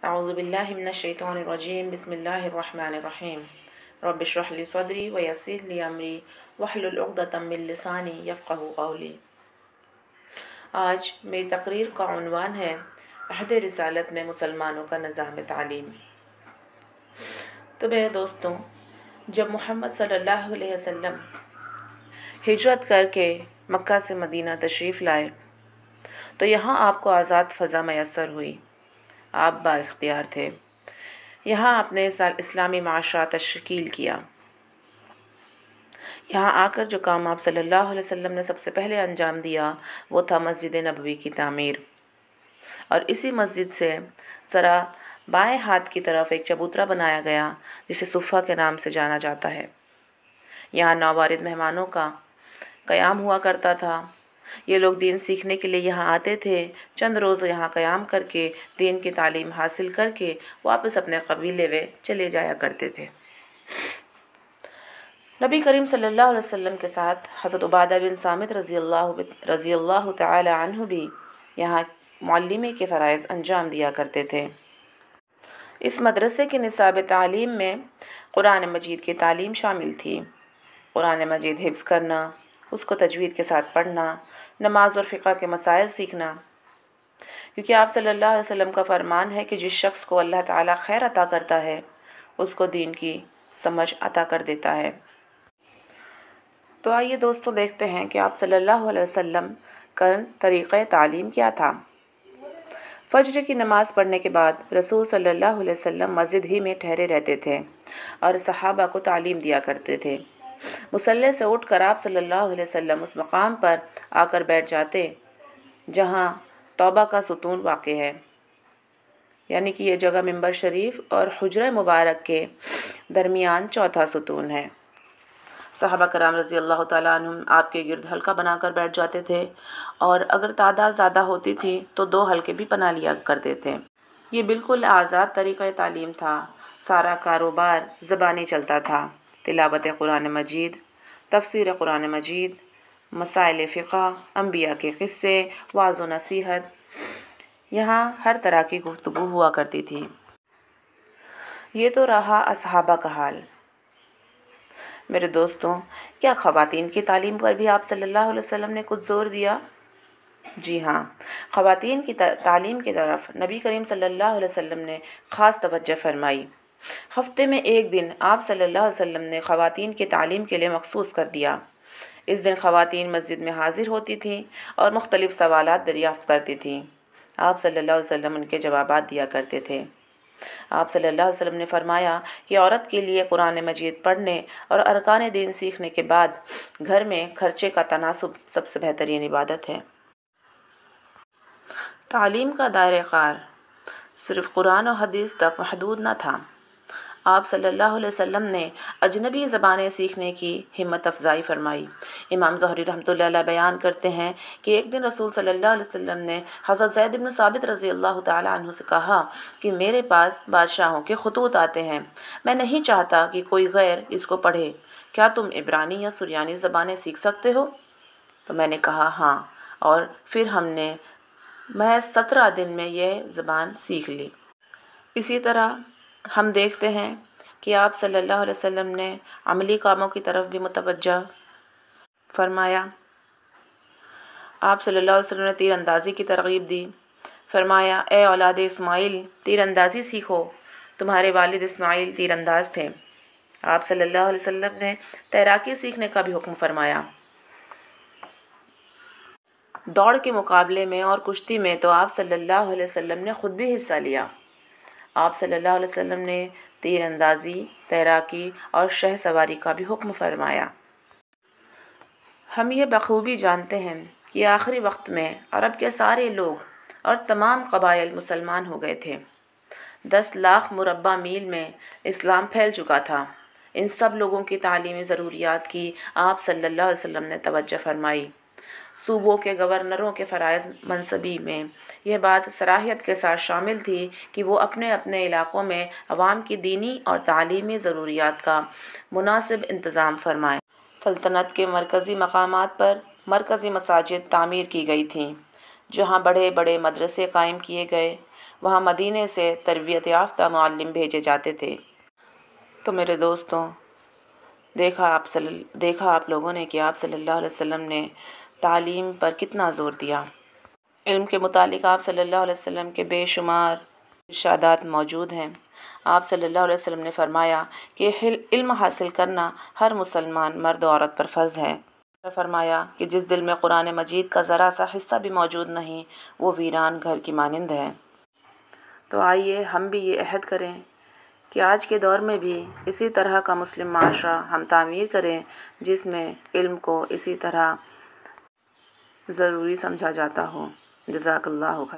अऊज़ु बिल्लाहि मिनश्शैतानिर रजीम बिस्मिल्लाहिर्रहमानिर्रहीम रब्बि इश्रह ली सदरी व यस्सिर ली अमरी वहलुल उक़दतम मिन लिसानी यफ़क़हू क़ौली। आज मेरी तकरीर का उन्वान है अहद रिसालत में मुसलमानों का निज़ाम तालीम। तो मेरे दोस्तों, जब मोहम्मद सल्लल्लाहु अलैहि वसल्लम हिजरत करके मक्का से मदीना तशरीफ़ लाए तो यहाँ आपको आज़ाद फ़ज़ा मैसर हुई। आप बाइख्तियार थे। यहाँ आपने इस्लामी माशरा तश्कील किया। यहाँ आकर जो काम आप सल्लल्लाहु अलैहि वसल्लम ने सबसे पहले अंजाम दिया वो था मस्जिद नबवी की तामीर। और इसी मस्जिद से ज़रा बाएं हाथ की तरफ एक चबूतरा बनाया गया जिसे सुफ़ा के नाम से जाना जाता है। यहाँ नौवारिद मेहमानों का क़याम हुआ करता था। ये लोग दीन सीखने के लिए यहाँ आते थे। चंद रोज़ यहाँ क़याम करके दीन की तालीम हासिल करके वापस अपने कबीले में चले जाया करते थे। नबी करीम सल्लल्लाहु अलैहि वसल्लम के साथ हज़रत उबादा बिन सामित रज़ी अल्लाह तआला अन्हु भी यहाँ मुअल्लिमी के फ़राइज़ अंजाम दिया करते थे। इस मदरसे के निसाब तालीम में कुरान मजीद की तालीम शामिल थी। कुरान मजीद हिफ्ज़ करना, उसको तजवीद के साथ पढ़ना, नमाज और फ़िक़्ह के मसाइल सीखना, क्योंकि आप सल्लल्लाहु अलैहि वसल्लम का फ़रमान है कि जिस शख्स को अल्लाह ताला खैर अता करता है उसको दीन की समझ अता कर देता है। तो आइए दोस्तों, देखते हैं कि आप सल्लल्लाहु अलैहि वसल्लम का तरीक़े तालीम क्या था। फ़ज्र की नमाज़ पढ़ने के बाद रसूल सल्लल्लाहु अलैहि वसल्लम मस्जिद ही में ठहरे रहते थे और सहाबा को तालीम दिया करते थे। मुसल्ले से उठकर आप सल्लल्लाहु अलैहि वसल्लम उस मकाम पर आकर बैठ जाते जहाँ तौबा का सुतून वाक़ है, यानी कि ये जगह मिंबर शरीफ और हुजरा मुबारक के दरमियान चौथा सुतून है। सहाबा कराम रज़ी अल्लाह ताला अन्हुम आपके गिर्द हल्का बनाकर बैठ जाते थे और अगर तादाद ज़्यादा होती थी तो 2 हल्के भी बना लिया करते थे। ये बिल्कुल आज़ाद तरीक़ा तालीम था। सारा कारोबार ज़बानी चलता था। तिलावत कुरान मजीद, तफसीर कुरान मजीद, मसाइल फ़िक़्ह, अंबिया के क़िस्से, वाज़ व नसीहत, यहाँ हर तरह की गुफ्तगू हुआ करती थी। ये तो रहा असहाबा का हाल। मेरे दोस्तों, क्या ख़वातीन की तालीम पर भी आप सल्लल्लाहु अलैहि वसल्लम ने कुछ ज़ोर दिया? जी हाँ, ख़वातीन की तालीम की तरफ नबी करीम सल्लल्लाहु अलैहि वसल्लम ने ख़ास तवज्जो फरमाई। हफ़्ते में एक दिन आप सल्लल्लाहु अलैहि वसल्लम ने ख़वातीन की तालीम के लिए मखसूस कर दिया। इस दिन ख़वातीन मस्जिद में हाज़िर होती थीं और मुख्तलिफ़ सवालात दरियाफ़्त करती थीं। आप सल्लल्लाहु अलैहि वसल्लम उनके जवाबात दिया करते थे। आप सल्लल्लाहु अलैहि वसल्लम ने फ़रमाया कि औरत के लिए कुरान मजीद पढ़ने और अरकान दीन सीखने के बाद घर में खर्चे का तनासुब सबसे बेहतरीन इबादत है। तालीम का दायरा-ए-कार सिर्फ़ कुरान और हदीस तक महदूद न था। आप सल्लल्लाहु अलैहि वसल्लम ने अजनबी ज़बानें सीखने की हिम्मत अफ़ज़ाई फ़रमाई। इमाम ज़ुहरी रहमतुल्लाह अलैह बयान करते हैं कि एक दिन रसूल सल्लल्लाहु अलैहि वसल्लम ने हज़रत ज़ैद इब्न साबित रज़ी अल्लाह तआला अन्हु से कहा कि मेरे पास बादशाहों के ख़ुतूत आते हैं, मैं नहीं चाहता कि कोई गैर इसको पढ़े। क्या तुम इब्रानी या सुरियानी ज़बानें सीख सकते हो? तो मैंने कहा हाँ, और फिर हमने महज 17 दिन में यह ज़बान सीख ली। इसी तरह हम देखते हैं कि आप सल्लल्लाहु अलैहि वसल्लम ने अमली कामों की तरफ भी मुतवज्जह फरमाया। आप सल्लल्लाहु अलैहि वसल्लम ने तीरंदाज़ी की तरग़ीब दी। फरमाया, ए औलाद इस्माइल, तीरंदाज़ी सीखो, तुम्हारे वालिद इस्माइल तीरंदाज़ थे। आप सल्लल्लाहु अलैहि वसल्लम ने तैराकी सीखने का भी हुक्म फरमाया। दौड़ के मुकाबले में और कुश्ती में तो आप सल्लल्लाहु अलैहि वसल्लम ने ख़ुद भी हिस्सा लिया। आप सल्लल्लाहु अलैहि वसल्लम ने तीरंदाज़ी, तैराकी और शह सवारी का भी हुक्म फरमाया। हम ये बखूबी जानते हैं कि आखिरी वक्त में अरब के सारे लोग और तमाम कबाइल मुसलमान हो गए थे। 10 लाख मुरब्बा मील में इस्लाम फैल चुका था। इन सब लोगों की तालीमी ज़रूरियात की आप सल्लल्लाहु अलैहि वसल्लम ने तवज्जो फरमाई। सूबों के गवर्नरों के फ़राइज़ मनसबी में यह बात सराहियत के साथ शामिल थी कि वो अपने अपने इलाक़ों में अवाम की दीनी और तालीमी ज़रूरियात का मुनासिब इंतज़ाम फरमाएँ। सल्तनत के मरकज़ी मकामात पर मरकज़ी मसाजिद तामीर की गई थीं, जहाँ बड़े बड़े मदरसे कायम किए गए। وہاں مدینے سے تربیت یافتہ معلم بھیجے جاتے تھے۔ تو میرے دوستوں، دیکھا آپ لوگوں نے کہ آپ صلی اللہ علیہ وسلم نے تعلیم پر کتنا زور دیا۔ علم کے متعلق آپ صلی اللہ علیہ وسلم کے بے شمار ارشادات موجود ہیں۔ آپ صلی اللہ علیہ وسلم نے فرمایا کہ علم حاصل کرنا ہر مسلمان مرد و عورت پر فرض ہے۔ فرمایا کہ جس دل میں قرآن مجید کا ذرا سا حصہ بھی موجود نہیں، وہ ویران گھر کی مانند ہے۔ تو آئیے ہم بھی یہ عہد کریں کہ آج کے دور میں بھی اسی طرح کا مسلم معاشرہ ہم تعمیر کریں، جس میں علم کو اسی طرح ضروری سمجھا جاتا ہو۔ جزاک اللہ خیر۔